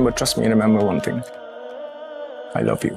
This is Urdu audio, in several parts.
But trust me, remember one thing. I love you.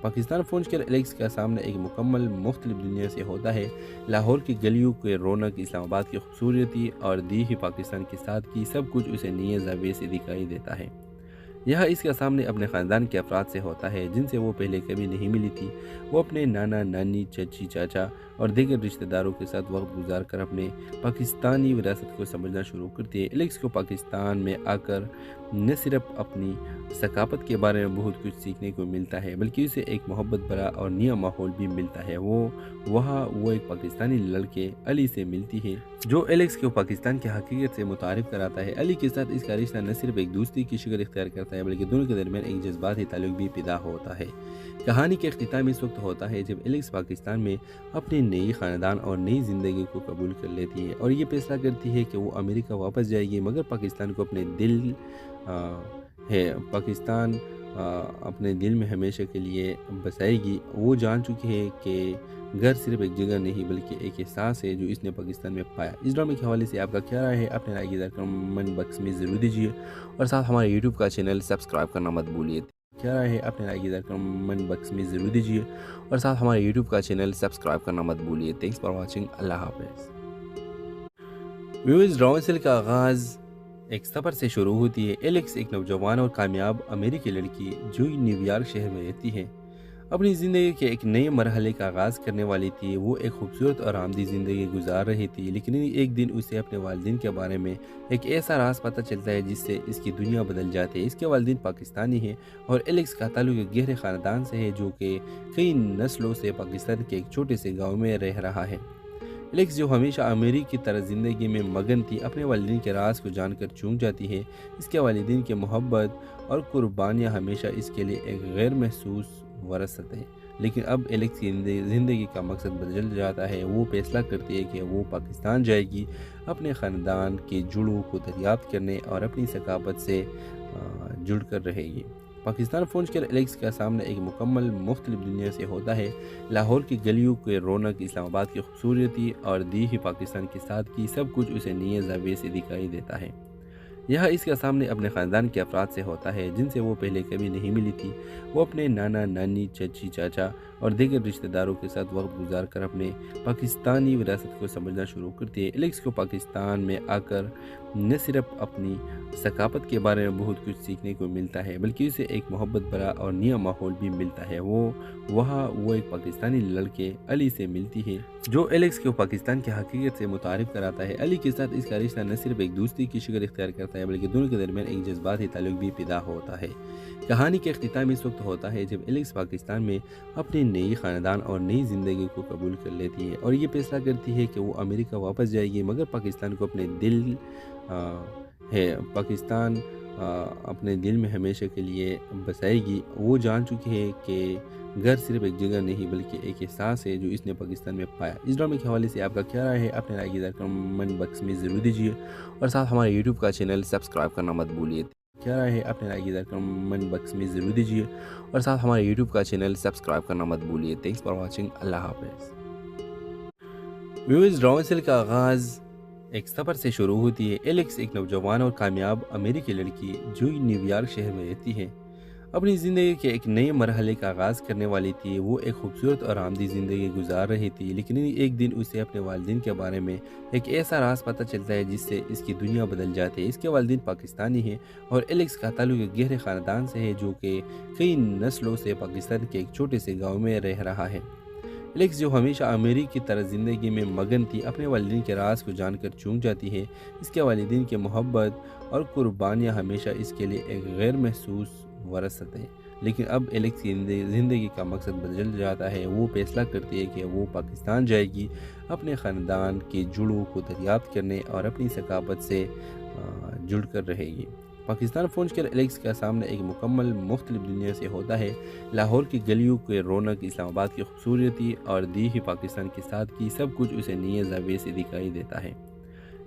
Pakistan پہنچ کر الیکس کا سامنا ایک مکمل مختلف دنیا سے ہوتا ہے۔ لاہور کی گلیوں کے رونق، اسلام آباد کی خوبصورتی اور دیہی پاکستان کی سادگی، سب کچھ اسے نئے زاویے سے دکھائی دیتا ہے۔ یہاں اس کا سامنے اپنے خاندان کے افراد سے ہوتا ہے جن سے وہ پہلے کبھی نہیں ملی تھی۔ وہ اپنے نانا، نانی، چچی، چاچا اور دیگر رشتہ داروں کے ساتھ وقت گزار کر اپنے پاکستانی وراثت کو سمجھنا شروع کرتی ہے۔ الیکس کو پاکستان میں آ کر نہ صرف اپنی ثقافت کے بارے میں بہت کچھ سیکھنے کو ملتا ہے بلکہ اسے ایک محبت بھرا اور نیا ماحول بھی ملتا ہے۔ وہاں وہ ایک پاکستانی لڑکے علی سے ملتی ہے جو الیکس کو پاکستان کی حقیقت سے متعارف کراتا ہے۔ علی کے ساتھ اس کا رشتہ نہ صرف ایک دوستی کی شکل اختیار کرتا ہے بلکہ دونوں کے درمیان ایک جذباتی تعلق بھی پیدا ہوتا ہے۔ کہانی کے اختتام اس وقت ہوتا ہے جب الیکس پاکستان میں اپنی نئی خاندان اور نئی زندگی کو قبول کر لیتی ہے اور یہ فیصلہ کرتی ہے کہ وہ امریکہ واپس جائے گی مگر پاکستان کو اپنے دل میں ہمیشہ کے لیے بسائے گی۔ وہ جان چکی ہے کہ گھر صرف ایک جگہ نہیں بلکہ ایک احساس ہے جو اس نے پاکستان میں پایا۔ اس ڈرامے کے حوالے سے آپ کا کیا رائے ہے؟ اپنے رائے کی کمنٹ باکس میں ضرور دیجیے اور ساتھ ہمارے یوٹیوب کا چینل سبسکرائب کرنا مت بھولیے۔ کیا رائے ہے؟ اپنے رائے کی کمنٹ باکس میں ضرور دیجیے اور ساتھ ہمارے یوٹیوب کا چینل سبسکرائب کرنا مت بھولیے۔ Thanks for watching. اللہ حافظ۔ ویورز، ڈرامے سیل کا آغاز ایک سفر سے شروع ہوتی ہے۔ الیکس ایک نوجوان اور کامیاب امریکی لڑکی جو نیو یارک شہر میں رہتی ہے اپنی زندگی کے ایک نئے مرحلے کا آغاز کرنے والی تھی۔ وہ ایک خوبصورت اور آرامدہ زندگی گزار رہی تھی لیکن ایک دن اسے اپنے والدین کے بارے میں ایک ایسا راز پتہ چلتا ہے جس سے اس کی دنیا بدل جاتی ہے۔ اس کے والدین پاکستانی ہیں اور الیکس کا تعلق ایک گہرے خاندان سے ہے جو کہ کئی نسلوں سے پاکستان کے ایک چھوٹے سے گاؤں میں رہ رہا ہے۔ الیکس جو ہمیشہ امریکی کی طرح زندگی میں مگن تھی اپنے والدین کے راز کو جان کر چونک جاتی ہے۔ اس کے والدین کی محبت اور قربانیاں ہمیشہ اس کے لیے ایک غیر محسوس وراثت ہے، لیکن اب الیکس کی زندگی کا مقصد بدل جاتا ہے۔ وہ فیصلہ کرتی ہے کہ وہ پاکستان جائے گی اپنے خاندان کے جڑوں کو دریافت کرنے اور اپنی ثقافت سے جڑ کر رہے گی۔ پاکستان پہنچ کر الیکس کا سامنا ایک مکمل مختلف دنیا سے ہوتا ہے۔ لاہور کی گلیوں کے رونق، اسلام آباد کی خوبصورتی اور دیہی پاکستان کی سادگی، سب کچھ اسے نئے زاویے سے دکھائی دیتا ہے۔ یہاں اس کا سامنے اپنے خاندان کے افراد سے ہوتا ہے جن سے وہ پہلے کبھی نہیں ملی تھی۔ وہ اپنے نانا، نانی، چچی، چاچا اور دیگر رشتہ داروں کے ساتھ وقت گزار کر اپنے پاکستانی وراثت کو سمجھنا شروع کرتی ہے۔ الیکس کو پاکستان میں آ کر نہ صرف اپنی ثقافت کے بارے میں بہت کچھ سیکھنے کو ملتا ہے بلکہ اسے ایک محبت بھرا اور نیا ماحول بھی ملتا ہے۔ وہاں وہ ایک پاکستانی لڑکے علی سے ملتی ہے جو الیکس کو پاکستان کی حقیقت سے متعارف کراتا ہے۔ علی کے ساتھ اس کا رشتہ نہ صرف ایک دوستی کی شکل اختیار کرتا ہے بلکہ دونوں کے درمیان ایک جذباتی تعلق بھی پیدا ہوتا ہے۔ کہانی کے اختتام اس وقت ہوتا ہے جب الیکس پاکستان میں اپنی نئی خاندان اور نئی زندگی کو قبول کر لیتی ہے اور یہ فیصلہ کرتی ہے کہ وہ امریکہ واپس جائے گی مگر پاکستان کو اپنے دل میں ہمیشہ کے لیے بسائے گی۔ وہ جان چکی ہے کہ گھر صرف ایک جگہ نہیں بلکہ ایک احساس ہے جو اس نے پاکستان میں پایا۔ اس ڈرامے کے حوالے سے آپ کا کیا رائے ہے؟ اپنے رائے کی کمنٹ باکس میں ضرور دیجیے اور ساتھ ہمارے یوٹیوب کا چینل سبسکرائب کرنا مت بھولیے۔ کیا رائے ہے؟ اپنے رائے کی کمنٹ باکس میں ضرور دیجیے اور ساتھ ہمارے یوٹیوب کا چینل سبسکرائب کرنا مت بھولیے۔ Thanks for watching. اللہ حافظ۔ ویورز، ڈرامے سیل کا آغاز ایک سفر سے شروع ہوتی ہے۔ الیکس ایک نوجوان اور کامیاب امریکی لڑکی جو نیو یارک شہر میں رہتی ہے اپنی زندگی کے ایک نئے مرحلے کا آغاز کرنے والی تھی۔ وہ ایک خوبصورت اور آرامدہ زندگی گزار رہی تھی لیکن ایک دن اسے اپنے والدین کے بارے میں ایک ایسا راز پتہ چلتا ہے جس سے اس کی دنیا بدل جاتی ہے۔ اس کے والدین پاکستانی ہیں اور الیکس کا تعلق ایک گہرے خاندان سے ہے جو کہ کئی نسلوں سے پاکستان کے ایک چھوٹے سے گاؤں میں رہ رہا ہے۔ الیکس جو ہمیشہ امریکی کی طرح زندگی میں مگن تھی اپنے والدین کے راز کو جان کر چونک جاتی ہے۔ اس کے والدین کی محبت اور قربانیاں ہمیشہ اس کے لیے ایک غیر محسوس وراثت ہے، لیکن اب الیکس کی زندگی کا مقصد بدل جاتا ہے۔ وہ فیصلہ کرتی ہے کہ وہ پاکستان جائے گی اپنے خاندان کے جڑوں کو دریافت کرنے اور اپنی ثقافت سے جڑ کر رہے گی۔ پاکستان پہنچ کر الیکس کا سامنا ایک مکمل مختلف دنیا سے ہوتا ہے۔ لاہور کی گلیوں کے رونق، اسلام آباد کی خوبصورتی اور دیہی پاکستان کی سادگی، سب کچھ اسے نئے زاویے سے دکھائی دیتا ہے۔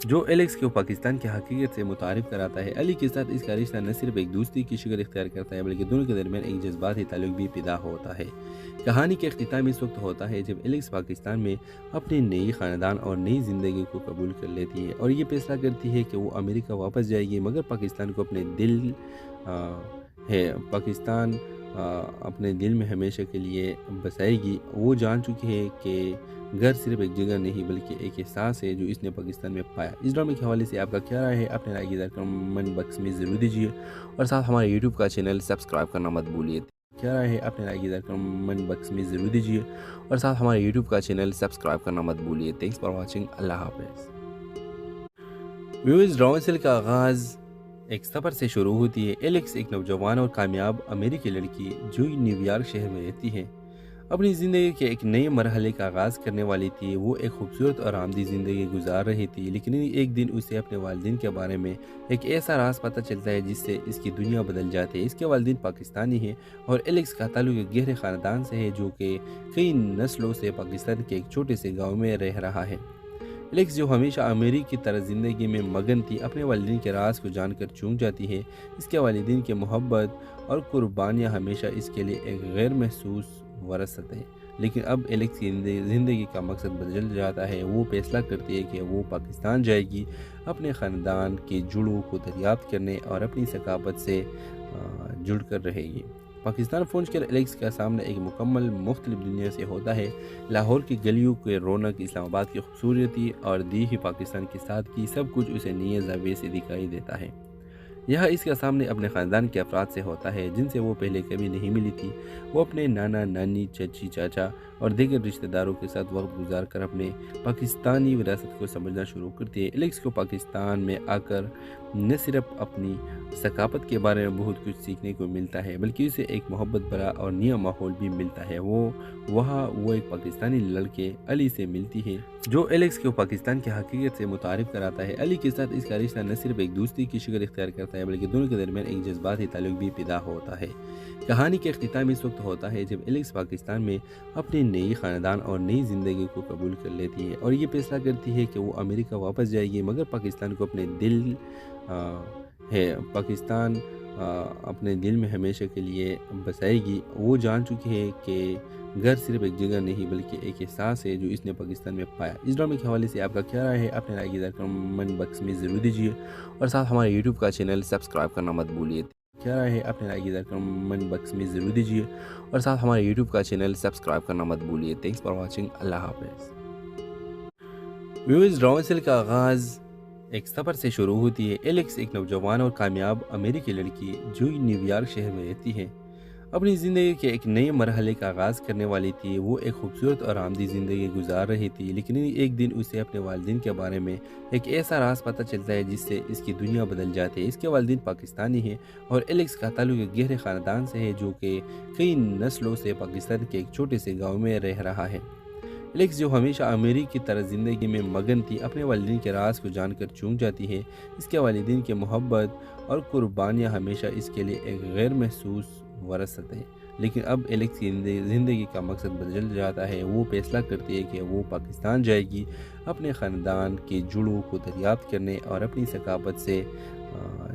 جو ایلیکس کو پاکستان کی حقیقت سے متعارف کراتا ہے۔ علی کے ساتھ اس کا رشتہ نہ صرف ایک دوستی کی شکل اختیار کرتا ہے بلکہ دونوں کے درمیان ایک جذباتی تعلق بھی پیدا ہوتا ہے۔ کہانی کے اختتام اس وقت ہوتا ہے جب ایلیکس پاکستان میں اپنی نئی خاندان اور نئی زندگی کو قبول کر لیتی ہے اور یہ فیصلہ کرتی ہے کہ وہ امریکہ واپس جائے گی، مگر پاکستان کو اپنے دل میں ہمیشہ کے لیے بسائے گی۔ وہ جان چکی ہے کہ گھر صرف ایک جگہ نہیں بلکہ ایک احساس ہے جو اس نے پاکستان میں پایا۔ اس ڈرامے کے حوالے سے آپ کا کیا رائے ہے؟ اپنے رائے کی کمنٹ باکس میں ضرور دیجیے اور ساتھ ہمارے یوٹیوب کا چینل سبسکرائب کرنا مت بھولیے۔ کیا رائے ہے؟ اپنے رائے کی کمنٹ باکس میں ضرور دیجیے اور ساتھ ہمارے یوٹیوب کا چینل سبسکرائب کرنا مت بھولیے۔ Thanks for watching. اللہ حافظ۔ ویورز، ڈرامے کا آغاز ایک سفر سے شروع ہوتی ہے۔ ایلیکس ایک نوجوان اور کامیاب امریکی لڑکی جو نیو یارک شہر میں رہتی ہے اپنی زندگی کے ایک نئے مرحلے کا آغاز کرنے والی تھی۔ وہ ایک خوبصورت اور آرامدہ زندگی گزار رہی تھی، لیکن ایک دن اسے اپنے والدین کے بارے میں ایک ایسا راز پتہ چلتا ہے جس سے اس کی دنیا بدل جاتی ہے۔ اس کے والدین پاکستانی ہیں اور ایلیکس کا تعلق ایک گہرے خاندان سے ہے جو کہ کئی نسلوں سے پاکستان کے ایک چھوٹے سے گاؤں میں رہ رہا ہے۔ ایلیکس، جو ہمیشہ امیر کی طرح زندگی میں مگن تھی، اپنے والدین کے راز کو جان کر چونک جاتی ہے۔ اس کے والدین کی محبت اور قربانیاں ہمیشہ اس کے لیے ایک غیر محسوس وراثت ہے، لیکن اب ایلیکس کی زندگی کا مقصد بدل جاتا ہے۔ وہ فیصلہ کرتی ہے کہ وہ پاکستان جائے گی، اپنے خاندان کی جڑوں کو دریافت کرنے اور اپنی ثقافت سے جڑ کر رہے گی۔ پاکستان پہنچ کر ایلیکس کا سامنا ایک مکمل مختلف دنیا سے ہوتا ہے۔ لاہور کی گلیوں کے رونق، اسلام آباد کی خوبصورتی اور دیہی پاکستان کی سادگی، سب کچھ اسے نئے زاویے سے دکھائی دیتا ہے۔ یہاں اس کا سامنے اپنے خاندان کے افراد سے ہوتا ہے جن سے وہ پہلے کبھی نہیں ملی تھی۔ وہ اپنے نانا، نانی، چچی، چاچا اور دیگر رشتہ داروں کے ساتھ وقت گزار کر اپنے پاکستانی وراثت کو سمجھنا شروع کرتی ہے۔ ایلیکس کو پاکستان میں آ کر نہ صرف اپنی ثقافت کے بارے میں بہت کچھ سیکھنے کو ملتا ہے بلکہ اسے ایک محبت بھرا اور نیا ماحول بھی ملتا ہے۔ وہ ایک پاکستانی لڑکے علی سے ملتی ہے جو ایلیکس کو پاکستان کی حقیقت سے متعارف کراتا ہے۔ علی کے ساتھ اس کا رشتہ نہ صرف ایک دوستی کی شکل اختیار کرتا ہے بلکہ دونوں کے درمیان ایک جذباتی تعلق بھی پیدا ہوتا ہے۔ کہانی کے اختتام اس وقت ہوتا ہے جب ایلیکس پاکستان میں اپنی نئی خاندان اور نئی زندگی کو قبول کر لیتی ہے اور یہ فیصلہ کرتی ہے کہ وہ امریکہ واپس جائے گی، مگر پاکستان کو اپنے دل میں ہمیشہ کے لیے بسائے گی۔ وہ جان چکی ہے کہ گھر صرف ایک جگہ نہیں بلکہ ایک احساس ہے جو اس نے پاکستان میں پایا۔ اس ڈرامے کے حوالے سے آپ کا کیا رائے ہے؟ اپنے رائے کی کمنٹ باکس میں ضرور دیجیے اور ساتھ ہمارے یوٹیوب کا چینل سبسکرائب کرنا مت بھولیے۔ کیا رائے ہے؟ اپنے رائے کی کمنٹ باکس میں ضرور دیجیے اور ساتھ ہمارے یوٹیوب کا چینل سبسکرائب کرنا مت بھولیے۔ Thanks for watching. اللہ حافظ۔ ویورز، ڈرامے کا آغاز ایک سفر سے شروع ہوتی ہے۔ ایلیکس ایک نوجوان اور کامیاب امریکی لڑکی جو نیو یارک شہر میں رہتی ہے اپنی زندگی کے ایک نئے مرحلے کا آغاز کرنے والی تھی۔ وہ ایک خوبصورت اور آرامدہ زندگی گزار رہی تھی، لیکن ایک دن اسے اپنے والدین کے بارے میں ایک ایسا راز پتہ چلتا ہے جس سے اس کی دنیا بدل جاتی ہے۔ اس کے والدین پاکستانی ہیں اور ایلیکس کا تعلق ایک گہرے خاندان سے ہے جو کہ کئی نسلوں سے پاکستان کے ایک چھوٹے سے گاؤں میں رہ رہا ہے۔ ایلیکس، جو ہمیشہ امیر کی طرح زندگی میں مگن تھی، اپنے والدین کے راز کو جان کر چونک جاتی ہے۔ اس کے والدین کی محبت اور قربانیاں ہمیشہ اس کے لیے ایک غیر محسوس وراثت ہے، لیکن اب ایلیکس کی زندگی کا مقصد بدل جاتا ہے۔ وہ فیصلہ کرتی ہے کہ وہ پاکستان جائے گی، اپنے خاندان کی جڑوں کو دریافت کرنے اور اپنی ثقافت سے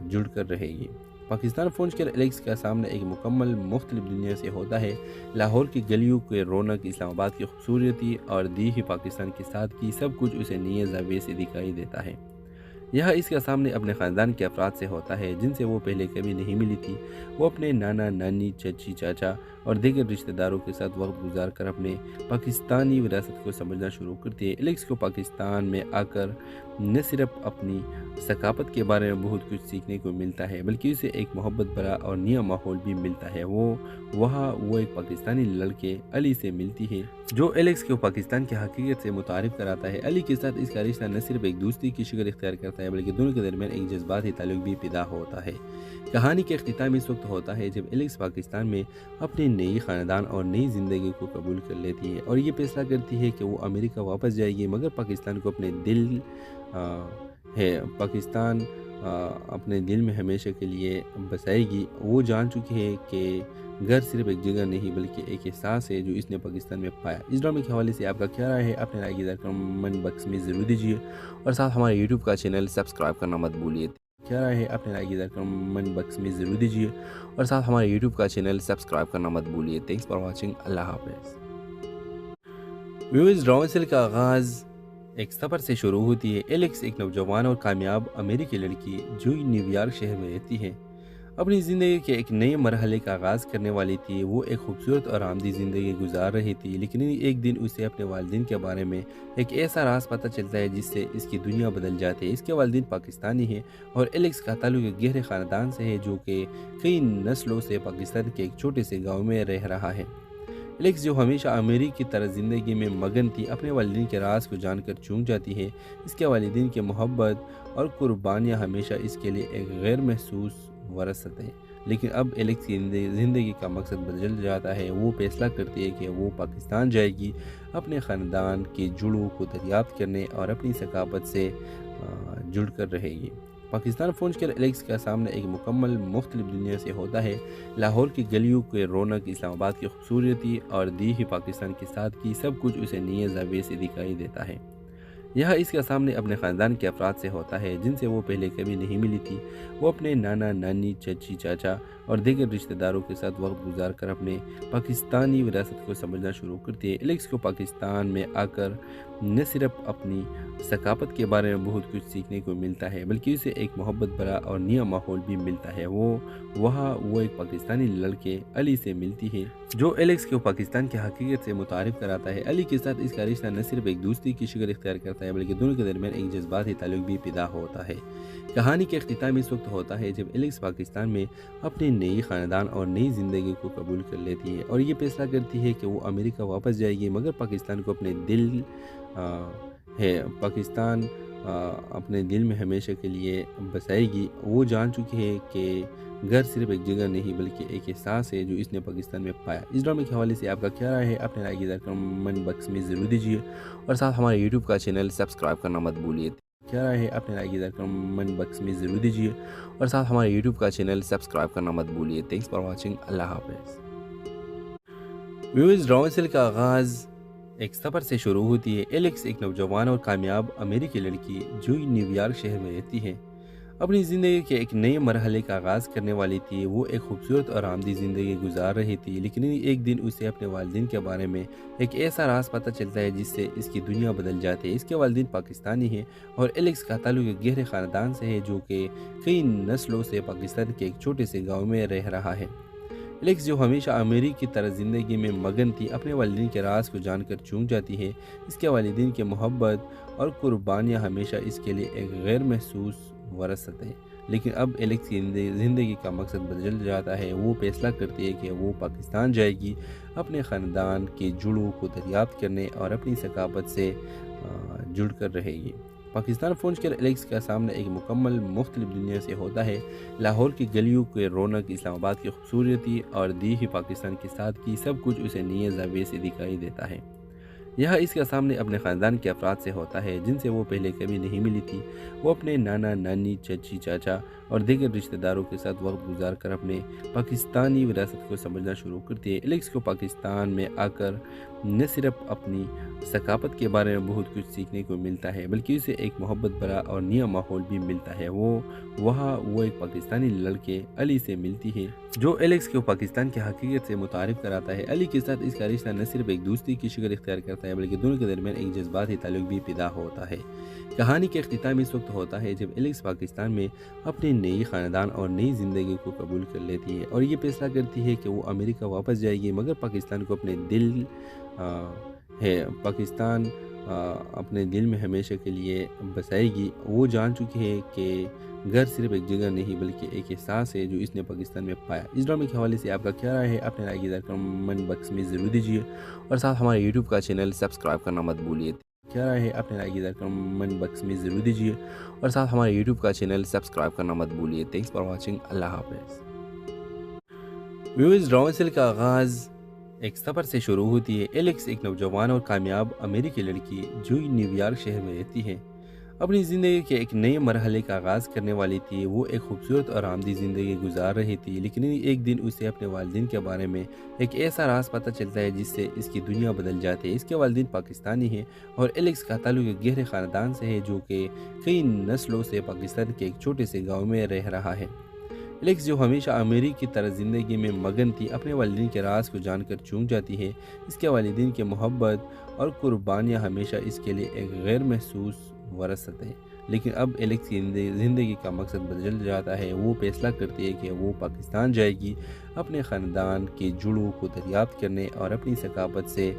جڑ کر رہے گی۔ پاکستان پہنچ کر ایلیکس کا سامنا ایک مکمل مختلف دنیا سے ہوتا ہے۔ لاہور کی گلیوں کے رونق، اسلام آباد کی خوبصورتی اور دیہی پاکستان کی سادگی، سب کچھ اسے نئے زاویے سے دکھائی دیتا ہے۔ یہاں اس کا سامنے اپنے خاندان کے افراد سے ہوتا ہے جن سے وہ پہلے کبھی نہیں ملی تھی۔ وہ اپنے نانا، نانی، چچی، چاچا اور دیگر رشتہ داروں کے ساتھ وقت گزار کر اپنے پاکستانی وراثت کو سمجھنا شروع کرتی ہے۔ ایلیکس کو پاکستان میں آ کر نہ صرف اپنی ثقافت کے بارے میں بہت کچھ سیکھنے کو ملتا ہے بلکہ اسے ایک محبت بھرا اور نیا ماحول بھی ملتا ہے۔ وہ ایک پاکستانی لڑکے علی سے ملتی ہے جو ایلیکس کو پاکستان کی حقیقت سے متعارف کراتا ہے۔ علی کے ساتھ اس کا رشتہ نہ صرف ایک دوستی کی شکل اختیار کرتا ہے بلکہ دونوں کے درمیان ایک جذباتی تعلق بھی پیدا ہوتا ہے۔ کہانی کے اختتام اس وقت ہوتا ہے جب ایلیکس پاکستان میں اپنی نئی خاندان اور نئی زندگی کو قبول کر لیتی ہے اور یہ فیصلہ کرتی ہے کہ وہ امریکہ واپس جائے گی، مگر پاکستان کو اپنے دل میں ہمیشہ کے لیے بسائے گی۔ وہ جان چکی ہے کہ گھر صرف ایک جگہ نہیں بلکہ ایک احساس ہے جو اس نے پاکستان میں پایا۔ اس ڈرامے کے حوالے سے آپ کا کیا رائے ہے؟ اپنے رائے کی کمنٹ باکس میں ضرور دیجیے اور ساتھ ہمارے یوٹیوب کا چینل سبسکرائب کرنا مت بھولیے۔ کیا رائے ہے؟ اپنے رائے کی کمنٹ باکس میں ضرور دیجیے اور ساتھ ہمارے یوٹیوب کا چینل سبسکرائب کرنا مت بھولیے۔ Thanks for watching. اللہ حافظ۔ ویورز، ڈرامے سیریل کا آغاز ایک سفر سے شروع ہوتی ہے۔ ایلیکس ایک نوجوان اور کامیاب امریکی لڑکی جو نیو یارک شہر میں رہتی ہے، اپنی زندگی کے ایک نئے مرحلے کا آغاز کرنے والی تھی۔ وہ ایک خوبصورت اور آرامدہ زندگی گزار رہی تھی، لیکن ایک دن اسے اپنے والدین کے بارے میں ایک ایسا راز پتہ چلتا ہے جس سے اس کی دنیا بدل جاتی ہے۔ اس کے والدین پاکستانی ہیں اور ایلیکس کا تعلق ایک گہرے خاندان سے ہے جو کہ کئی نسلوں سے پاکستان کے ایک چھوٹے سے گاؤں میں رہ رہا ہے۔ ایلیکس، جو ہمیشہ امریکی طرز زندگی میں مگن تھی، اپنے والدین کے راز کو جان کر چونک جاتی ہے۔ اس کے والدین کی محبت اور قربانیاں ہمیشہ اس کے لیے ایک غیر محسوس وراثت ہے، لیکن اب ایلیکس کی زندگی کا مقصد بدل جاتا ہے۔ وہ فیصلہ کرتی ہے کہ وہ پاکستان جائے گی، اپنے خاندان کی جڑوں کو دریافت کرنے اور اپنی ثقافت سے جڑ کر رہے گی۔ پاکستان پہنچ کر ایلیکس کا سامنا ایک مکمل مختلف دنیا سے ہوتا ہے۔ لاہور کی گلیوں کے رونق، اسلام آباد کی خوبصورتی اور دیہی پاکستان کی سادگی، سب کچھ اسے نئے زاویے سے دکھائی دیتا ہے۔ یہاں اس کا سامنے اپنے خاندان کے افراد سے ہوتا ہے جن سے وہ پہلے کبھی نہیں ملی تھی۔ وہ اپنے نانا، نانی، چچی، چاچا اور دیگر رشتہ داروں کے ساتھ وقت گزار کر اپنے پاکستانی وراثت کو سمجھنا شروع کرتی ہے۔ ایلیکس کو پاکستان میں آ کر نہ صرف اپنی ثقافت کے بارے میں بہت کچھ سیکھنے کو ملتا ہے بلکہ اسے ایک محبت بھرا اور نیا ماحول بھی ملتا ہے۔ وہ ایک پاکستانی لڑکے علی سے ملتی ہے جو ایلیکس کو پاکستان کی حقیقت سے متعارف کراتا ہے۔ علی کے ساتھ اس کا رشتہ نہ صرف ایک دوستی کی شکل اختیار کرتا ہے بلکہ دونوں کے درمیان ایک جذباتی تعلق بھی پیدا ہوتا ہے۔ کہانی کے اختتام اس وقت ہوتا ہے جب ایلیکس پاکستان میں اپنے نئی خاندان اور نئی زندگی کو قبول کر لیتی ہے اور یہ فیصلہ کرتی ہے کہ وہ امریکہ واپس جائے گی، مگر پاکستان کو اپنے دل میں ہمیشہ کے لیے بسائے گی۔ وہ جان چکی ہے کہ گھر صرف ایک جگہ نہیں بلکہ ایک احساس ہے جو اس نے پاکستان میں پایا۔ اس ڈرامے کے حوالے سے آپ کا کیا رائے ہے؟ اپنے رائے کی کمنٹ باکس میں ضرور دیجیے اور ساتھ ہمارے یوٹیوب کا چینل سبسکرائب کرنا مت بھولیے۔ کیا رائے ہے؟ اپنے رائے کی کمنٹ باکس میں ضرور دیجیے اور ساتھ ہمارے یوٹیوب کا چینل سبسکرائب کرنا مت بھولیے۔ Thanks for watching. اللہ حافظ۔ ویورز، ڈرامے سیریل کا آغاز ایک سفر سے شروع ہوتی ہے۔ ایلیکس ایک نوجوان اور کامیاب امریکی لڑکی جو نیو یارک شہر میں رہتی ہے، اپنی زندگی کے ایک نئے مرحلے کا آغاز کرنے والی تھی۔ وہ ایک خوبصورت اور آرامدہ زندگی گزار رہی تھی، لیکن ایک دن اسے اپنے والدین کے بارے میں ایک ایسا راز پتہ چلتا ہے جس سے اس کی دنیا بدل جاتی ہے۔ اس کے والدین پاکستانی ہیں اور ایلیکس کا تعلق ایک گہرے خاندان سے ہے جو کہ کئی نسلوں سے پاکستان کے ایک چھوٹے سے گاؤں میں رہ رہا ہے۔ ایلیکس، جو ہمیشہ امریکی طرز زندگی میں مگن تھی، اپنے والدین کے راز کو جان کر چونک جاتی ہے۔ اس کے والدین کی محبت اور قربانیاں ہمیشہ اس کے لیے ایک غیر محسوس وراثت ہے، لیکن اب ایلیکس کی زندگی کا مقصد بدل جاتا ہے۔ وہ فیصلہ کرتی ہے کہ وہ پاکستان جائے گی، اپنے خاندان کی جڑوں کو دریافت کرنے اور اپنی ثقافت سے جڑ کر رہے گی۔ پاکستان پہنچ کر ایلیکس کا سامنا ایک مکمل مختلف دنیا سے ہوتا ہے۔ لاہور کی گلیوں کے رونق، اسلام آباد کی خوبصورتی اور دیہی پاکستان کی سادگی، سب کچھ اسے نئے زاویے سے دکھائی دیتا ہے۔ یہاں اس کا سامنے اپنے خاندان کے افراد سے ہوتا ہے جن سے وہ پہلے کبھی نہیں ملی تھی۔ وہ اپنے نانا، نانی، چچی، چاچا اور دیگر رشتہ داروں کے ساتھ وقت گزار کر اپنے پاکستانی وراثت کو سمجھنا شروع کرتی ہے۔ ایلیکس کو پاکستان میں آ کر نہ صرف اپنی ثقافت کے بارے میں بہت کچھ سیکھنے کو ملتا ہے بلکہ اسے ایک محبت بھرا اور نیا ماحول بھی ملتا ہے۔ وہ ایک پاکستانی لڑکے علی سے ملتی ہے جو ایلیکس کو پاکستان کی حقیقت سے متعارف کراتا ہے۔ علی کے ساتھ اس کا رشتہ نہ صرف ایک دوستی کی شکل اختیار کرتا ہے بلکہ دونوں کے درمیان ایک جذباتی تعلق بھی پیدا ہوتا ہے۔ کہانی کے اختتام اس وقت ہوتا ہے جب ایلیکس پاکستان میں اپنے نئی خاندان اور نئی زندگی کو قبول کر لیتی ہے اور یہ فیصلہ کرتی ہے کہ وہ امریکہ واپس جائے گی، مگر پاکستان کو اپنے دل میں ہمیشہ کے لیے بسائے گی۔ وہ جان چکی ہے کہ گھر صرف ایک جگہ نہیں بلکہ ایک احساس ہے جو اس نے پاکستان میں پایا۔ اس ڈرامے کے حوالے سے آپ کا کیا رائے ہے؟ اپنے رائے کی کمنٹ باکس میں ضرور دیجیے اور ساتھ ہمارے یوٹیوب کا چینل سبسکرائب کرنا مت بھولیے۔ کیا رائے ہے؟ اپنے رائے کی کمنٹ باکس میں ضرور دیجیے اور ساتھ ہمارے یوٹیوب کا چینل سبسکرائب کرنا مت بھولیے۔ Thanks for watching. اللہ حافظ۔ ویورز، ڈرامے سیریل کا آغاز ایک سفر سے شروع ہوتی ہے۔ ایلیکس ایک نوجوان اور کامیاب امریکی لڑکی جو نیو یارک شہر میں رہتی ہے، اپنی زندگی کے ایک نئے مرحلے کا آغاز کرنے والی تھی۔ وہ ایک خوبصورت اور آمدی زندگی گزار رہی تھی، لیکن ایک دن اسے اپنے والدین کے بارے میں ایک ایسا راز پتہ چلتا ہے جس سے اس کی دنیا بدل جاتی ہے۔ اس کے والدین پاکستانی ہیں اور ایلیکس کا تعلق ایک گہرے خاندان سے ہے جو کہ کئی نسلوں سے پاکستان کے ایک چھوٹے سے گاؤں میں رہ رہا ہے۔ ایلیکس جو ہمیشہ امریکی طرز زندگی میں مگن تھی، اپنے والدین کے راز کو جان کر چونک جاتی ہے۔ اس کے والدین کی محبت اور قربانیاں ہمیشہ اس کے لیے ایک غیر محسوس وراثت ہے، لیکن اب ایلیکس کی زندگی کا مقصد بدل جاتا ہے۔ وہ فیصلہ کرتی ہے کہ وہ پاکستان جائے گی، اپنے خاندان کی جڑوں کو دریافت کرنے اور اپنی ثقافت سے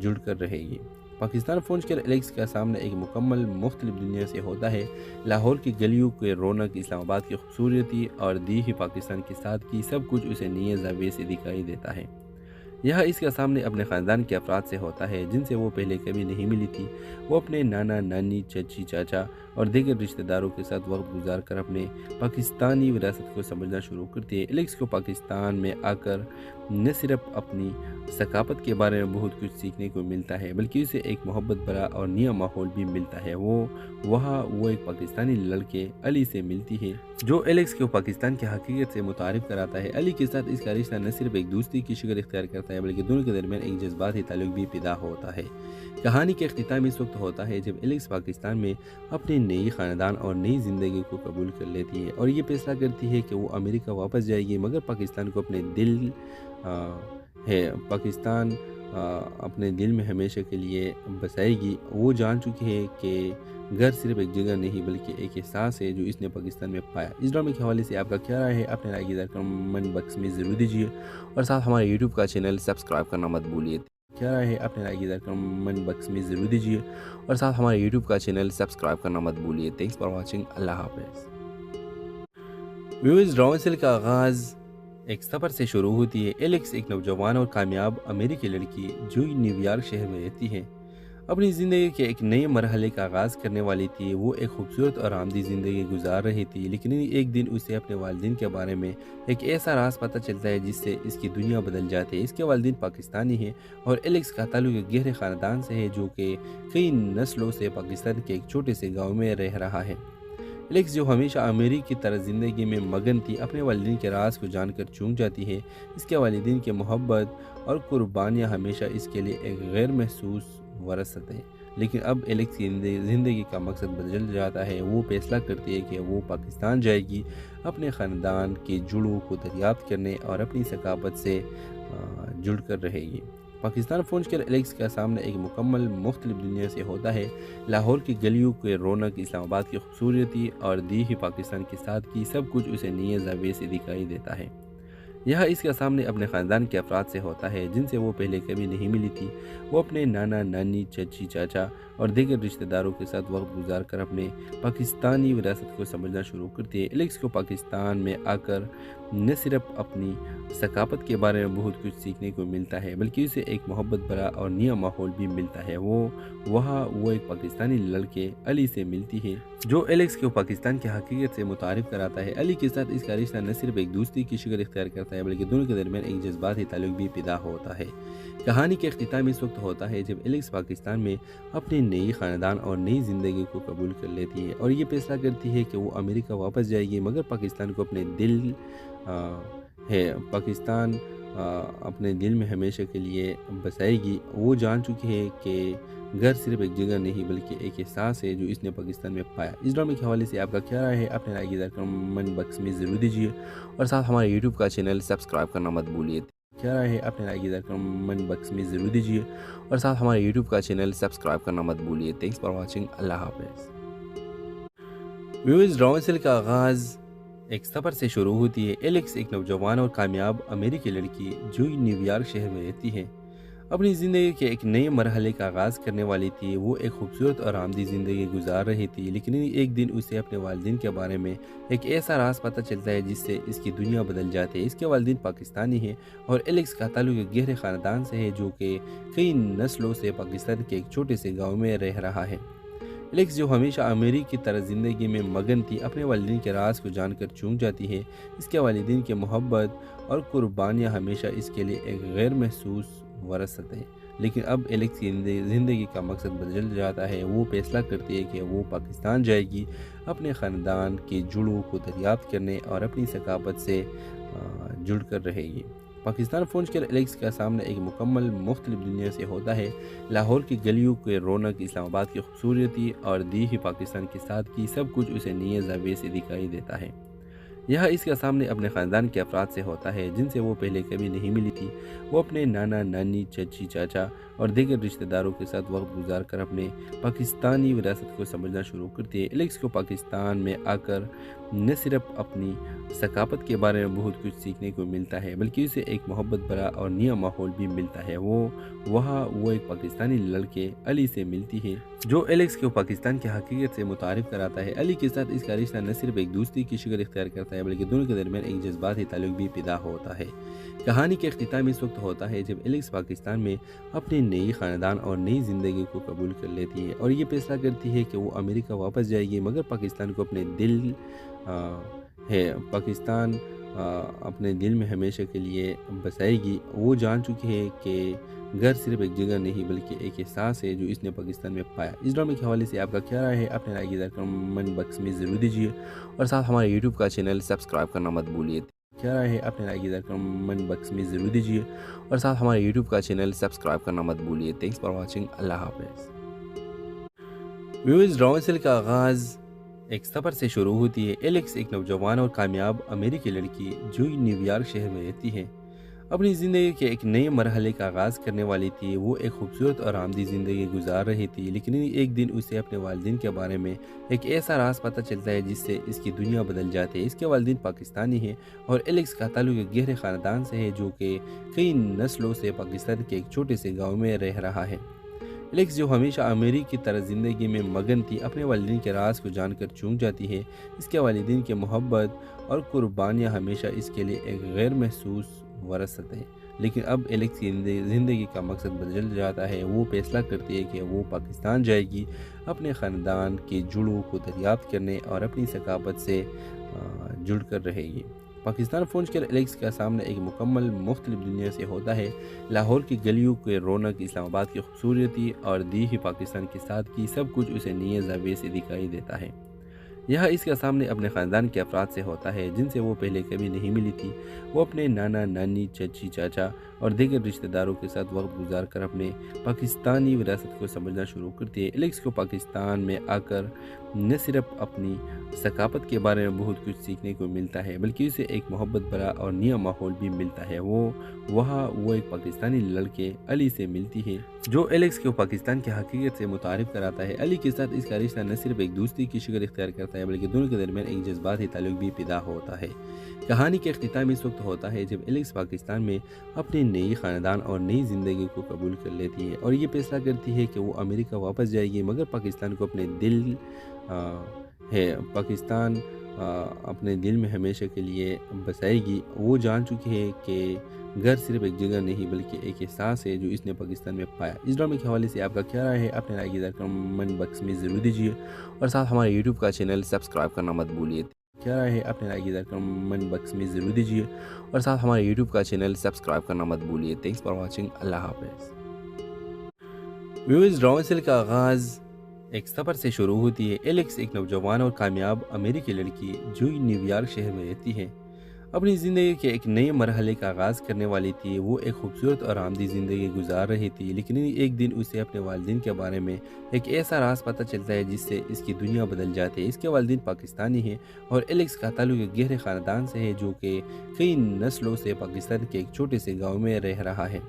جڑ کر رہے گی۔ پاکستان پہنچ کر ایلیکس کا سامنا ایک مکمل مختلف دنیا سے ہوتا ہے۔ لاہور کی گلیوں کے رونق، اسلام آباد کی خوبصورتی اور دیہی پاکستان کی سادگی، سب کچھ اسے نئے زاویے سے دکھائی دیتا ہے۔ یہاں اس کا سامنے اپنے خاندان کے افراد سے ہوتا ہے جن سے وہ پہلے کبھی نہیں ملی تھی۔ وہ اپنے نانا، نانی، چچی، چاچا اور دیگر رشتہ داروں کے ساتھ وقت گزار کر اپنے پاکستانی وراثت کو سمجھنا شروع کرتی ہے۔ ایلیکس کو پاکستان میں آ کر نہ صرف اپنی ثقافت کے بارے میں بہت کچھ سیکھنے کو ملتا ہے بلکہ اسے ایک محبت بھرا اور نیا ماحول بھی ملتا ہے۔ وہاں وہ ایک پاکستانی لڑکے علی سے ملتی ہے جو ایلیکس کو پاکستان کی حقیقت سے متعارف کراتا ہے۔ علی کے ساتھ اس کا رشتہ نہ صرف ایک دوستی کی شکل اختیار کرتا ہے بلکہ دونوں کے درمیان ایک جذباتی تعلق بھی پیدا ہوتا ہے۔ کہانی کا اختتام اس وقت ہوتا ہے جب ایلیکس پاکستان میں اپنے نئی خاندان اور نئی زندگی کو قبول کر لیتی ہے اور یہ فیصلہ کرتی ہے کہ وہ امریکہ واپس جائے گی، مگر پاکستان کو اپنے دل میں ہمیشہ کے لیے بسائے گی۔ وہ جان چکی ہے کہ گھر صرف ایک جگہ نہیں بلکہ ایک احساس ہے جو اس نے پاکستان میں پایا۔ اس ڈرامے کے حوالے سے آپ کا کیا رائے ہے؟ اپنے رائے کی کمنٹ باکس میں ضرور دیجیے اور ساتھ ہمارے یوٹیوب کا چینل سبسکرائب کرنا مت بھولیے۔ کیا رائے ہے؟ اپنے رائے کی کمنٹ باکس میں ضرور دیجیے اور ساتھ ہمارے یوٹیوب کا چینل سبسکرائب کرنا مت بھولیے۔ Thanks for watching. اللہ حافظ۔ ویورز، ڈرامے کا آغاز ایک سفر سے شروع ہوتی ہے۔ ایلیکس ایک نوجوان اور کامیاب امریکی لڑکی جو نیو یارک شہر میں رہتی ہے، اپنی زندگی کے ایک نئے مرحلے کا آغاز کرنے والی تھی۔ وہ ایک خوبصورت اور آمدی زندگی گزار رہی تھی، لیکن ایک دن اسے اپنے والدین کے بارے میں ایک ایسا راز پتہ چلتا ہے جس سے اس کی دنیا بدل جاتی ہے۔ اس کے والدین پاکستانی ہیں اور ایلیکس کا تعلق ایک گہرے خاندان سے ہے جو کہ کئی نسلوں سے پاکستان کے ایک چھوٹے سے گاؤں میں رہ رہا ہے۔ ایلیکس جو ہمیشہ امریکی طرز زندگی میں مگن تھی، اپنے والدین کے راز کو جان کر چونک جاتی ہے۔ اس کے والدین کی محبت اور قربانیاں ہمیشہ اس کے لیے ایک غیر محسوس وراثت ہے، لیکن اب ایلیکس کی زندگی کا مقصد بدل جاتا ہے۔ وہ فیصلہ کرتی ہے کہ وہ پاکستان جائے گی، اپنے خاندان کی جڑوں کو دریافت کرنے اور اپنی ثقافت سے جڑ کر رہے گی۔ پاکستان پہنچ کر ایلیکس کا سامنا ایک مکمل مختلف دنیا سے ہوتا ہے۔ لاہور کی گلیوں کے رونق، اسلام آباد کی خوبصورتی اور دیہی پاکستان کی سادگی، سب کچھ اسے نئے زاویے سے دکھائی دیتا ہے۔ یہاں اس کا سامنے اپنے خاندان کے افراد سے ہوتا ہے جن سے وہ پہلے کبھی نہیں ملی تھی۔ وہ اپنے نانا، نانی، چچی، چاچا اور دیگر رشتہ داروں کے ساتھ وقت گزار کر اپنے پاکستانی وراثت کو سمجھنا شروع کرتی ہے۔ ایلیکس کو پاکستان میں آ کر نہ صرف اپنی ثقافت کے بارے میں بہت کچھ سیکھنے کو ملتا ہے بلکہ اسے ایک محبت بھرا اور نیا ماحول بھی ملتا ہے۔ وہاں وہ ایک پاکستانی لڑکے علی سے ملتی ہے جو ایلیکس کو پاکستان کی حقیقت سے متعارف کراتا ہے۔ علی کے ساتھ اس کا رشتہ نہ صرف ایک دوستی کی شکل اختیار کرتا ہے بلکہ دونوں کے درمیان ایک جذباتی تعلق بھی پیدا ہوتا ہے۔ کہانی کا اختتام اس وقت ہوتا ہے جب ایلیکس پاکستان میں اپنے نئی خاندان اور نئی زندگی کو قبول کر لیتی ہے اور یہ فیصلہ کرتی ہے کہ وہ امریکہ واپس جائے گی، مگر پاکستان کو اپنے دل میں ہمیشہ کے لیے بسائے گی۔ وہ جان چکی ہے کہ گھر صرف ایک جگہ نہیں بلکہ ایک احساس ہے جو اس نے پاکستان میں پایا۔ اس ڈرامے کے حوالے سے آپ کا کیا رائے ہے؟ اپنے رائے کی کمنٹ باکس میں ضرور دیجیے اور ساتھ ہمارے یوٹیوب کا چینل سبسکرائب کرنا مت بھولیے۔ کیا رائے ہے؟ اپنے رائے کی کمنٹ باکس میں ضرور دیجیے اور ساتھ ہمارے یوٹیوب کا چینل سبسکرائب کرنا مت بھولیے۔ Thanks for watching. اللہ حافظ۔ ویورز، ڈرامے کا آغاز ایک سفر سے شروع ہوتی ہے۔ ایلیکس ایک نوجوان اور کامیاب امریکی لڑکی جو نیو یارک شہر میں رہتی ہے، اپنی زندگی کے ایک نئے مرحلے کا آغاز کرنے والی تھی۔ وہ ایک خوبصورت اور آمدی زندگی گزار رہی تھی، لیکن ایک دن اسے اپنے والدین کے بارے میں ایک ایسا راز پتہ چلتا ہے جس سے اس کی دنیا بدل جاتی ہے۔ اس کے والدین پاکستانی ہیں اور ایلیکس کا تعلق ایک گہرے خاندان سے ہے جو کہ کئی نسلوں سے پاکستان کے ایک چھوٹے سے گاؤں میں رہ رہا ہے۔ ایلیکس جو ہمیشہ امریکی طرز زندگی میں مگن تھی، اپنے والدین کے راز کو جان کر چونک جاتی ہے۔ اس کے والدین کی محبت اور قربانیاں ہمیشہ اس کے لیے ایک غیر محسوس وراثت ہے، لیکن اب ایلیکس کی زندگی کا مقصد بدل جاتا ہے۔ وہ فیصلہ کرتی ہے کہ وہ پاکستان جائے گی، اپنے خاندان کے جڑوں کو دریافت کرنے اور اپنی ثقافت سے جڑ کر رہے گی۔ پاکستان پہنچ کر ایلیکس کا سامنا ایک مکمل مختلف دنیا سے ہوتا ہے۔ لاہور کی گلیوں کے رونق، اسلام آباد کی خوبصورتی اور دیہی پاکستان کی سادگی، سب کچھ اسے نئے زاویے سے دکھائی دیتا ہے۔ یہاں اس کا سامنے اپنے خاندان کے افراد سے ہوتا ہے جن سے وہ پہلے کبھی نہیں ملی تھی۔ وہ اپنے نانا، نانی، چچی، چاچا اور دیگر رشتہ داروں کے ساتھ وقت گزار کر اپنے پاکستانی وراثت کو سمجھنا شروع کرتی ہے۔ ایلیکس کو پاکستان میں آ کر نہ صرف اپنی ثقافت کے بارے میں بہت کچھ سیکھنے کو ملتا ہے بلکہ اسے ایک محبت بھرا اور نیا ماحول بھی ملتا ہے۔ وہاں وہ ایک پاکستانی لڑکے علی سے ملتی ہے جو ایلیکس کو پاکستان کی حقیقت سے متعارف کراتا ہے۔ علی کے ساتھ اس کا رشتہ نہ صرف ایک دوستی کی شکل اختیار کرتا ہے بلکہ دونوں کے درمیان ایک جذباتی تعلق بھی پیدا ہوتا ہے۔ کہانی کا اختتام اس وقت ہوتا ہے جب ایلیکس پاکستان میں اپنے نئی خاندان اور نئی زندگی کو قبول کر لیتی ہے اور یہ فیصلہ کرتی ہے کہ وہ امریکہ واپس جائے گی، مگر پاکستان کو اپنے دل پاکستان اپنے دل میں ہمیشہ کے لیے بسائے گی۔ وہ جان چکی ہے کہ گھر صرف ایک جگہ نہیں بلکہ ایک احساس ہے جو اس نے پاکستان میں پایا۔ اس ڈرامے کے حوالے سے آپ کا کیا رائے ہے؟ اپنے رائے کی کمنٹ باکس میں ضرور دیجیے اور ساتھ ہمارے یوٹیوب کا چینل سبسکرائب کرنا مت بھولیے۔ کیا رائے ہے؟ اپنے رائے کی کمنٹ باکس میں ضرور دیجیے اور ساتھ ہمارے یوٹیوب کا چینل سبسکرائب کرنا مت بھولیے۔ Thanks for watching. اللہ حافظ۔ ویورز، ڈرامے کا آغاز ایک سفر سے شروع ہوتی ہے۔ ایلیکس ایک نوجوان اور کامیاب امریکی لڑکی جو نیو یارک شہر میں رہتی ہے اپنی زندگی کے ایک نئے مرحلے کا آغاز کرنے والی تھی۔ وہ ایک خوبصورت اور آرامدہ زندگی گزار رہی تھی، لیکن ایک دن اسے اپنے والدین کے بارے میں ایک ایسا راز پتہ چلتا ہے جس سے اس کی دنیا بدل جاتی ہے۔ اس کے والدین پاکستانی ہیں اور ایلیکس کا تعلق ایک گہرے خاندان سے ہے جو کہ کئی نسلوں سے پاکستان کے ایک چھوٹے سے گاؤں میں رہ رہا ہے۔ ایلیکس جو ہمیشہ امریکی طرز زندگی میں مگن تھی اپنے والدین کے راز کو جان کر چونک جاتی ہے۔ اس کے والدین کی محبت اور قربانیاں ہمیشہ اس کے لیے ایک غیر محسوس وراثت ہے، لیکن اب ایلیکس کی زندگی کا مقصد بدل جاتا ہے۔ وہ فیصلہ کرتی ہے کہ وہ پاکستان جائے گی، اپنے خاندان کے جڑوں کو دریافت کرنے اور اپنی ثقافت سے جڑ کر رہے گی۔ پاکستان پہنچ کر ایلیکس کا سامنا ایک مکمل مختلف دنیا سے ہوتا ہے۔ لاہور کی گلیوں کے رونق، اسلام آباد کی خوبصورتی اور دیہی پاکستان کی سادگی، سب کچھ اسے نئے زاویے سے دکھائی دیتا ہے۔ یہاں اس کا سامنے اپنے خاندان کے افراد سے ہوتا ہے جن سے وہ پہلے کبھی نہیں ملی تھی۔ وہ اپنے نانا، نانی، چچی، چاچا اور دیگر رشتہ داروں کے ساتھ وقت گزار کر اپنے پاکستانی وراثت کو سمجھنا شروع کرتی ہے۔ ایلیکس کو پاکستان میں آ کر نہ صرف اپنی ثقافت کے بارے میں بہت کچھ سیکھنے کو ملتا ہے بلکہ اسے ایک محبت بھرا اور نیا ماحول بھی ملتا ہے۔ وہاں وہ ایک پاکستانی لڑکے علی سے ملتی ہے جو ایلیکس کو پاکستان کی حقیقت سے متعارف کراتا ہے۔ علی کے ساتھ اس کا رشتہ نہ صرف ایک دوستی کی شکل اختیار کرتا ہے بلکہ دونوں کے درمیان ایک جذباتی تعلق بھی پیدا ہوتا ہے۔ کہانی کا اختتام اس وقت ہوتا ہے جب ایلیکس پاکستان میں اپنے نئی خاندان اور نئی زندگی کو قبول کر لیتی ہے اور یہ فیصلہ کرتی ہے کہ وہ امریکہ واپس جائے گی، مگر پاکستان کو اپنے دل پاکستان اپنے دل میں ہمیشہ کے لیے بسائے گی۔ وہ جان چکی ہے کہ گھر صرف ایک جگہ نہیں بلکہ ایک احساس ہے جو اس نے پاکستان میں پایا۔ اس ڈرامے کے حوالے سے آپ کا کیا رائے ہے؟ اپنے رائے کی کمنٹ باکس میں ضرور دیجیے اور ساتھ ہمارے یوٹیوب کا چینل سبسکرائب کرنا مت بھولیے۔ کیا رائے ہے؟ اپنے رائے کی کمنٹ باکس میں ضرور دیجیے اور ساتھ ہمارے یوٹیوب کا چینل سبسکرائب کرنا مت بھولیے۔ Thanks for watching. اللہ حافظ۔ ویورز، ڈرامے کا آغاز ایک سفر سے شروع ہوتی ہے۔ ایلیکس ایک نوجوان اور کامیاب امریکی لڑکی جو نیو یارک شہر میں رہتی ہے اپنی زندگی کے ایک نئے مرحلے کا آغاز کرنے والی تھی۔ وہ ایک خوبصورت اور آرامدہ زندگی گزار رہی تھی، لیکن ایک دن اسے اپنے والدین کے بارے میں ایک ایسا راز پتہ چلتا ہے جس سے اس کی دنیا بدل جاتی ہے۔ اس کے والدین پاکستانی ہیں اور ایلیکس کا تعلق ایک گہرے خاندان سے ہے جو کہ کئی نسلوں سے پاکستان کے ایک چھوٹے سے گاؤں میں رہ رہا ہے۔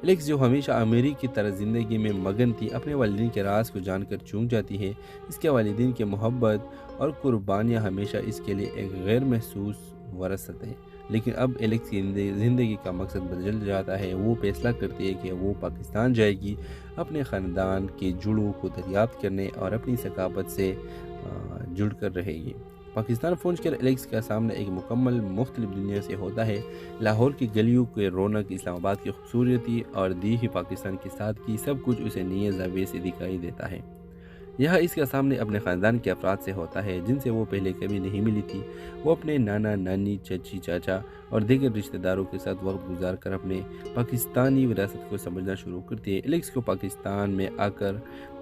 ایلیکس جو ہمیشہ امریکی طرز زندگی میں مگن تھی اپنے والدین کے راز کو جان کر چونک جاتی ہے۔ اس کے والدین کی محبت اور قربانیاں ہمیشہ اس کے لیے ایک غیر محسوس وراثت ہے، لیکن اب ایلیکس کی زندگی کا مقصد بدل جاتا ہے۔ وہ فیصلہ کرتی ہے کہ وہ پاکستان جائے گی، اپنے خاندان کے جڑوں کو دریافت کرنے اور اپنی ثقافت سے جڑ کر رہے گی۔ پاکستان پہنچ کر ایلیکس کا سامنا ایک مکمل مختلف دنیا سے ہوتا ہے۔ لاہور کی گلیوں کے رونق، اسلام آباد کی خوبصورتی اور دیہی پاکستان کی سادگی، سب کچھ اسے نئے زاویے سے دکھائی دیتا ہے۔ یہاں اس کا سامنے اپنے خاندان کے افراد سے ہوتا ہے جن سے وہ پہلے کبھی نہیں ملی تھی۔ وہ اپنے نانا، نانی، چچی، چاچا اور دیگر رشتہ داروں کے ساتھ وقت گزار کر اپنے پاکستانی وراثت کو سمجھنا شروع کرتی ہے۔ الیکس کو پاکستان میں آ کر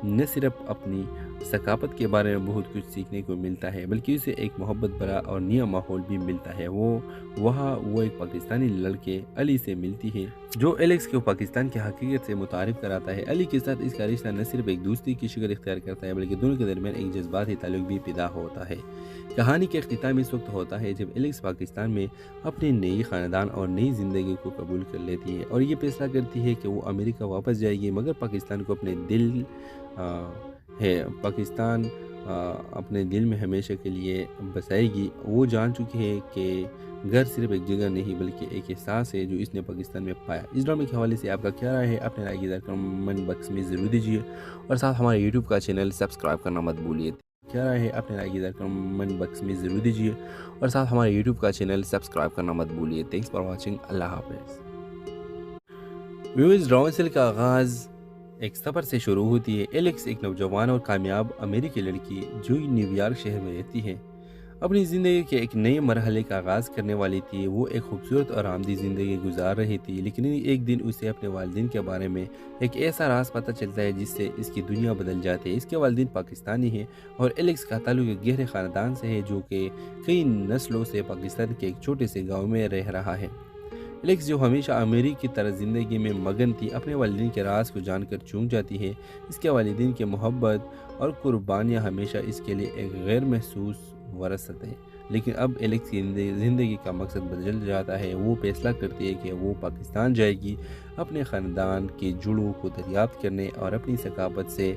نہ صرف اپنی ثقافت کے بارے میں بہت کچھ سیکھنے کو ملتا ہے بلکہ اسے ایک محبت بھرا اور نیا ماحول بھی ملتا ہے۔ وہ ایک پاکستانی لڑکے علی سے ملتی ہے جو الیکس کو پاکستان کی حقیقت سے متعارف کراتا ہے۔ علی کے ساتھ اس کا رشتہ نہ صرف ایک دوستی کی شکل اختیار کرتا ہے بلکہ دونوں کے درمیان ایک جذباتی تعلق بھی پیدا ہوتا ہے۔ کہانی کے اختتام اس وقت ہوتا ہے جب الیکس پاکستان میں اپنی نئی خاندان اور نئی زندگی کو قبول کر لیتی ہے اور یہ فیصلہ کرتی ہے کہ وہ امریکہ واپس جائے گی، مگر پاکستان کو اپنے دل میں ہمیشہ کے لیے بسائے گی۔ وہ جان چکی ہے کہ گھر صرف ایک جگہ نہیں بلکہ ایک احساس ہے جو اس نے پاکستان میں پایا۔ اس ڈرامے کے حوالے سے آپ کا کیا رائے ہے؟ اپنے رائے کی کمنٹ باکس میں ضرور دیجیے اور ساتھ ہمارے یوٹیوب کا چینل سبسکرائب کرنا مت بھولیے۔ کیا رائے ہے؟ اپنے رائے کی کمنٹ باکس میں ضرور دیجیے اور ساتھ ہمارے یوٹیوب کا چینل سبسکرائب کرنا مت بھولیے۔ Thanks for watching. اللہ حافظ۔ ویورز، ڈرامے کا آغاز ایک سفر سے شروع ہوتی ہے۔ الیکس ایک نوجوان اور کامیاب امریکی لڑکی جو نیو یارک شہر میں رہتی ہے اپنی زندگی کے ایک نئے مرحلے کا آغاز کرنے والی تھی۔ وہ ایک خوبصورت اور آرامدہ زندگی گزار رہی تھی، لیکن ایک دن اسے اپنے والدین کے بارے میں ایک ایسا راز پتہ چلتا ہے جس سے اس کی دنیا بدل جاتی ہے۔ اس کے والدین پاکستانی ہیں اور الیکس کا تعلق ایک گہرے خاندان سے ہے جو کہ کئی نسلوں سے پاکستان کے ایک چھوٹے سے گاؤں میں رہ رہا ہے۔ الیکس جو ہمیشہ امریکی طرز زندگی میں مگن تھی اپنے والدین کے راز کو جان کر چونک جاتی ہے۔ اس کے والدین کی محبت اور قربانیاں ہمیشہ اس کے لیے ایک غیر محسوس وراثت ہے، لیکن اب الیکس کی زندگی کا مقصد بدل جاتا ہے۔ وہ فیصلہ کرتی ہے کہ وہ پاکستان جائے گی، اپنے خاندان کی جڑوں کو دریافت کرنے اور اپنی ثقافت سے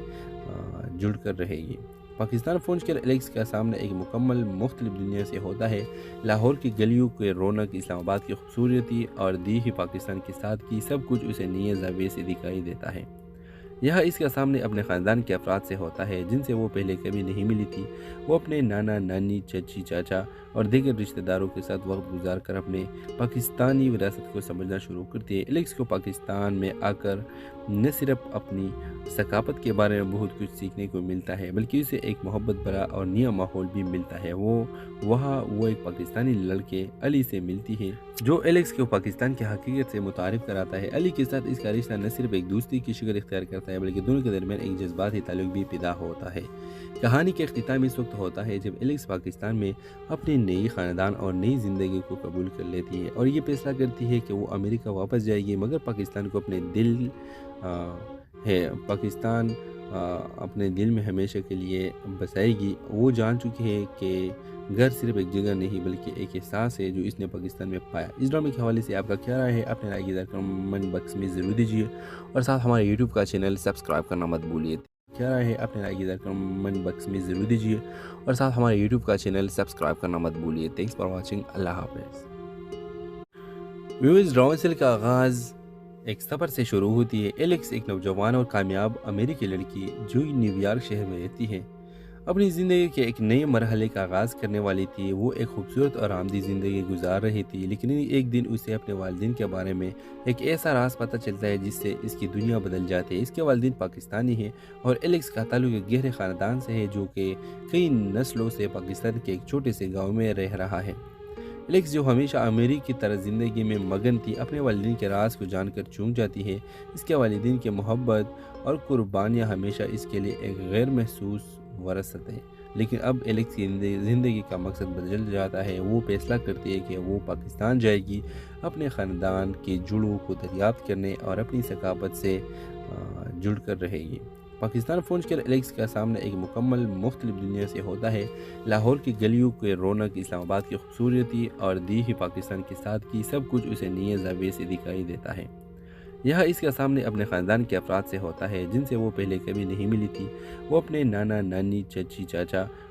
جڑ کر رہے گی۔ پاکستان پہنچ کر الیکس کا سامنا ایک مکمل مختلف دنیا سے ہوتا ہے۔ لاہور کی گلیوں کے رونق، اسلام آباد کی خوبصورتی اور دیہی پاکستان کی سادگی، سب کچھ اسے نئے زاویے سے دکھائی دیتا ہے۔ یہاں اس کا سامنے اپنے خاندان کے افراد سے ہوتا ہے جن سے وہ پہلے کبھی نہیں ملی تھی۔ وہ اپنے نانا، نانی، چچی، چاچا اور دیگر رشتہ داروں کے ساتھ وقت گزار کر اپنے پاکستانی وراثت کو سمجھنا شروع کرتی ہے۔ الیکس کو پاکستان میں آ کر نہ صرف اپنی ثقافت کے بارے میں بہت کچھ سیکھنے کو ملتا ہے بلکہ اسے ایک محبت بھرا اور نیا ماحول بھی ملتا ہے۔ وہ ایک پاکستانی لڑکے علی سے ملتی ہے جو الیکس کو پاکستان کی حقیقت سے متعارف کراتا ہے۔ علی کے ساتھ اس کا رشتہ نہ صرف ایک دوستی کی شکل اختیار کرتا ہے بلکہ دونوں کے درمیان ایک جذباتی تعلق بھی پیدا ہوتا ہے۔ کہانی کے اختتام اس وقت ہوتا ہے جب الیکس پاکستان میں اپنی نئی خاندان اور نئی زندگی کو قبول کر لیتی ہے اور یہ فیصلہ کرتی ہے کہ وہ امریکہ واپس جائے گی، مگر پاکستان کو اپنے دل میں ہمیشہ کے لیے بسائے گی۔ وہ جان چکی ہے کہ گھر صرف ایک جگہ نہیں بلکہ ایک احساس ہے جو اس نے پاکستان میں پایا۔ اس ڈرامے کے حوالے سے آپ کا کیا رائے ہے؟ اپنے رائے کی کمنٹ باکس میں ضرور دیجیے اور ساتھ ہمارے یوٹیوب کا چینل سبسکرائب کرنا مت بھولیے۔ کیا رائے ہے؟ اپنے رائے کی کمنٹ باکس میں ضرور دیجیے اور ساتھ ہمارے یوٹیوب کا چینل سبسکرائب کرنا مت بھولیے۔ Thanks for watching. اللہ حافظ۔ ویورز، ڈرامے کا آغاز ایک سفر سے شروع ہوتی ہے۔ الیکس ایک نوجوان اور کامیاب امریکی لڑکی جو نیو یارک شہر میں رہتی ہے اپنی زندگی کے ایک نئے مرحلے کا آغاز کرنے والی تھی۔ وہ ایک خوبصورت اور آرامدہ زندگی گزار رہی تھی، لیکن ایک دن اسے اپنے والدین کے بارے میں ایک ایسا راز پتہ چلتا ہے جس سے اس کی دنیا بدل جاتی ہے۔ اس کے والدین پاکستانی ہیں اور الیکس کا تعلق ایک گہرے خاندان سے ہے جو کہ کئی نسلوں سے پاکستان کے ایک چھوٹے سے گاؤں میں رہ رہا ہے۔ الیکس جو ہمیشہ امریکی طرز زندگی میں مگن تھی اپنے والدین کے راز کو جان کر چونک جاتی ہے۔ اس کے والدین کی محبت اور قربانیاں ہمیشہ اس کے لیے ایک غیر محسوس وراثت ہے، لیکن اب الیکس کی زندگی کا مقصد بدل جاتا ہے۔ وہ فیصلہ کرتی ہے کہ وہ پاکستان جائے گی، اپنے خاندان کی جڑوں کو دریافت کرنے اور اپنی ثقافت سے جڑ کر رہے گی۔ پاکستان پہنچ کر الیکس کا سامنا ایک مکمل مختلف دنیا سے ہوتا ہے۔ لاہور کی گلیوں کے رونق، اسلام آباد کی خوبصورتی اور دیہی پاکستان کی سادگی، سب کچھ اسے نئے زاویے سے دکھائی دیتا ہے۔ یہاں اس کا سامنے اپنے خاندان کے افراد سے ہوتا ہے جن سے وہ پہلے کبھی نہیں ملی تھی۔ وہ اپنے نانا، نانی، چچی، چاچا